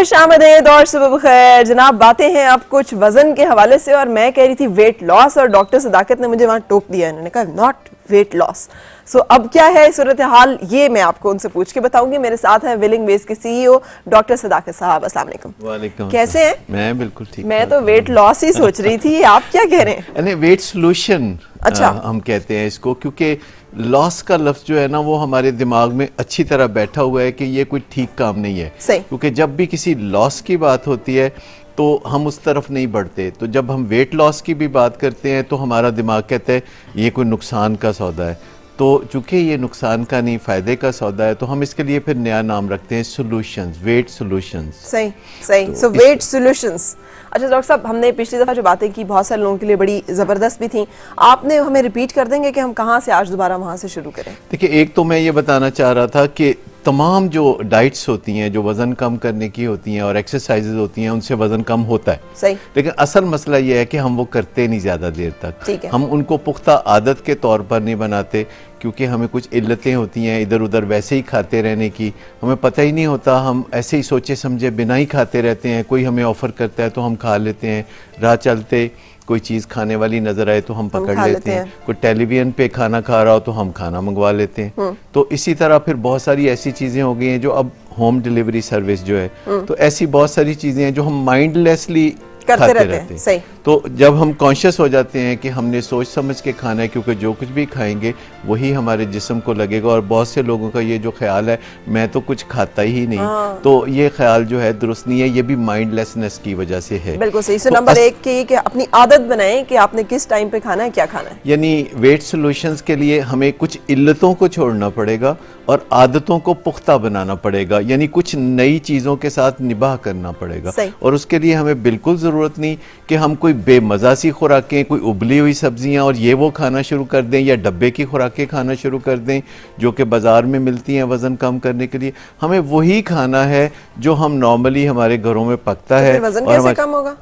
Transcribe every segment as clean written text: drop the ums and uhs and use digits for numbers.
खुश आमदेद और सुबह बखैर जनाब। बातें हैं अब कुछ वजन के हवाले से और मैं कह रही थी वेट लॉस और डॉक्टर सदाकत ने मुझे वहां टोक दिया। इन्होंने कहा नॉट वेट लॉस। सो अब क्या है सूरत हाल, ये मैं आपको उनसे पूछ के बताऊंगी। मेरे साथ है विलिंग वेज के सीईओ डॉक्टर सदाकत साहब। अस्सलाम वालेकुम। वालेकुम। कैसे हैं? मैं बिल्कुल ठीक। मैं तो वेट लॉस ही सोच रही थी, आप क्या कह रहे हैं? वेट सोल्यूशन अच्छा। हम कहते हैं इसको, क्योंकि लॉस का लफ्ज जो है ना वो हमारे दिमाग में अच्छी तरह बैठा हुआ है कि ये कोई ठीक काम नहीं है। सही। क्योंकि जब भी किसी लॉस की बात होती है तो हम उस तरफ नहीं बढ़ते। तो जब हम वेट लॉस की भी बात करते हैं तो हमारा दिमाग कहता है ये कोई नुकसान का सौदा है। तो चूंकि ये नुकसान का नहीं फ़ायदे का सौदा है तो हम इसके लिए फिर नया नाम रखते हैं सोल्यूशंस, वेट सोल्यूशंस। सही सही। So wet solutions. अच्छा डॉक्टर साहब, हमने पिछली दफ़ा जो बातें की बहुत सारे लोगों के लिए बड़ी ज़बरदस्त भी थी। आपने हमें रिपीट कर देंगे कि हम कहाँ से आज दोबारा वहाँ से शुरू करें? देखिए, एक तो मैं ये बताना चाह रहा था कि तमाम जो डाइट्स होती हैं जो वज़न कम करने की होती हैं और एक्सरसाइजेज होती हैं उनसे वज़न कम होता है। सही। लेकिन असल मसला ये है कि हम वो करते नहीं ज़्यादा देर तक। ठीक है। हम उनको पुख्ता आदत के तौर पर नहीं बनाते क्योंकि हमें कुछ इल्लतें होती हैं इधर उधर वैसे ही खाते रहने की, हमें पता ही नहीं होता। हम ऐसे ही सोचे समझे बिना ही खाते रहते हैं। कोई हमें ऑफ़र करता है तो हम खा लेते हैं, राह चलते कोई चीज़ खाने वाली नज़र आए तो हम पकड़ लेते हैं, कोई टेलीविज़न पे खाना खा रहा हो तो हम खाना मंगवा लेते हैं। तो इसी तरह फिर बहुत सारी ऐसी चीज़ें हो गई हैं जो अब होम डिलीवरी सर्विस जो है, तो ऐसी बहुत सारी चीज़ें हैं जो हम माइंडलेसली करते रहते हैं। सही। तो जब हम कॉन्शियस हो जाते हैं कि हमने सोच समझ के खाना है, क्योंकि जो कुछ भी खाएंगे वही हमारे जिस्म को लगेगा। और बहुत से लोगों का ये जो ख्याल है मैं तो कुछ खाता ही नहीं, तो ये ख्याल जो है दुरुस्त नहीं है। ये भी माइंडलेसनेस की वजह से है। बिल्कुल सही। तो नंबर एक कि अपनी आदत बनाएं कि आपने किस टाइम पे खाना है, क्या खाना है। यानी वेट सोल्यूशंस के लिए हमें कुछ इल्लतों को छोड़ना पड़ेगा और आदतों को पुख्ता बनाना पड़ेगा, यानी कुछ नई चीज़ों के साथ निभाह करना पड़ेगा। और उसके लिए हमें बिल्कुल ज़रूरत नहीं कि हम कोई बेमज़ा सी खुराकें, कोई उबली हुई सब्जियां और ये वो खाना शुरू कर दें या डब्बे की खुराकें खाना शुरू कर दें जो कि बाज़ार में मिलती हैं वज़न कम करने के लिए। हमें वही खाना है जो हम नॉर्मली हमारे घरों में पकता है। वज़न कैसे कम होगा?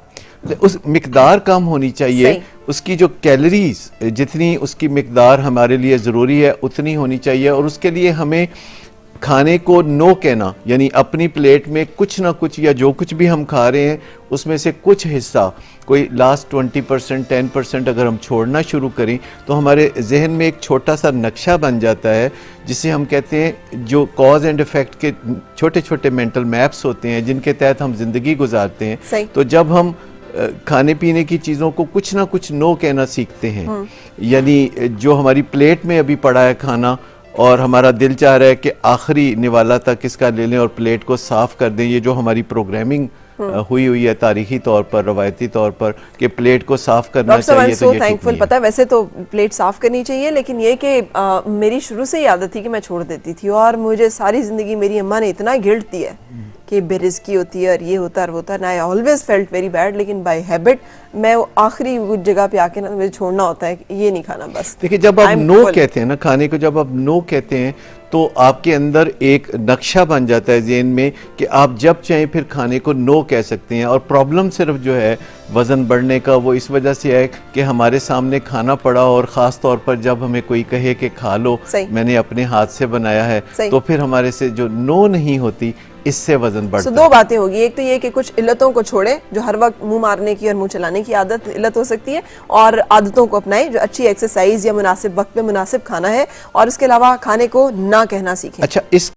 उस मिकदार कम होनी चाहिए, उसकी जो कैलोरीज जितनी उसकी मिकदार हमारे लिए ज़रूरी है उतनी होनी चाहिए। और उसके लिए हमें खाने को नो कहना, यानी अपनी प्लेट में कुछ ना कुछ या जो कुछ भी हम खा रहे हैं उसमें से कुछ हिस्सा, कोई लास्ट 20% 10% अगर हम छोड़ना शुरू करें तो हमारे जहन में एक छोटा सा नक्शा बन जाता है जिसे हम कहते हैं, जो कॉज एंड इफेक्ट के छोटे छोटे मेंटल मैप्स होते हैं जिनके तहत हम जिंदगी गुजारते हैं। तो जब हम खाने पीने की चीज़ों को कुछ ना कुछ नो कहना सीखते हैं, यानी जो हमारी प्लेट में अभी पड़ा है खाना और हमारा दिल चाह रहा है कि आखिरी निवाला तक इसका ले लें और प्लेट को साफ कर दें, ये जो हमारी प्रोग्रामिंग हुई है तारीखी तौर पर, रवायती तौर पर कि प्लेट को साफ करना चाहिए। तो ये थैंकफुल। पता है वैसे तो प्लेट साफ करनी चाहिए, लेकिन ये कि मेरी शुरू से ही आदत थी कि मैं छोड़ देती थी और मुझे सारी जिंदगी मेरी अम्मा ने इतना गिल्ट दिया कि बेरिज़्की होती है और ये होता है और वो होता है। I always felt very bad, लेकिन बाय हैबिट मैं आखिरी कुछ जगह पे आके ना मुझे छोड़ना होता है, ये नहीं खाना बस। देखिए, जब आप नो कहते हैं ना खाने को, जब आप नो कहते हैं तो आपके अंदर एक नक्शा बन जाता है ज़हन में कि आप जब चाहें फिर खाने को नो कह सकते हैं। और प्रॉब्लम सिर्फ जो है वज़न बढ़ने का वो इस वजह से है कि हमारे सामने खाना पड़ा और ख़ास तौर पर जब हमें कोई कहे कि खा लो, मैंने अपने हाथ से बनाया है, तो फिर हमारे से जो नो नहीं होती इससे वजन बढ़ता है। दो बातें होगी, एक तो ये कि कुछ इल्लतों को छोड़े, जो हर वक्त मुंह मारने की और मुंह चलाने की आदत इल्लत हो सकती है, और आदतों को अपनाएं जो अच्छी एक्सरसाइज या मुनासिब वक्त पे मुनासिब खाना है, और इसके अलावा खाने को ना कहना सीखें। अच्छा, इस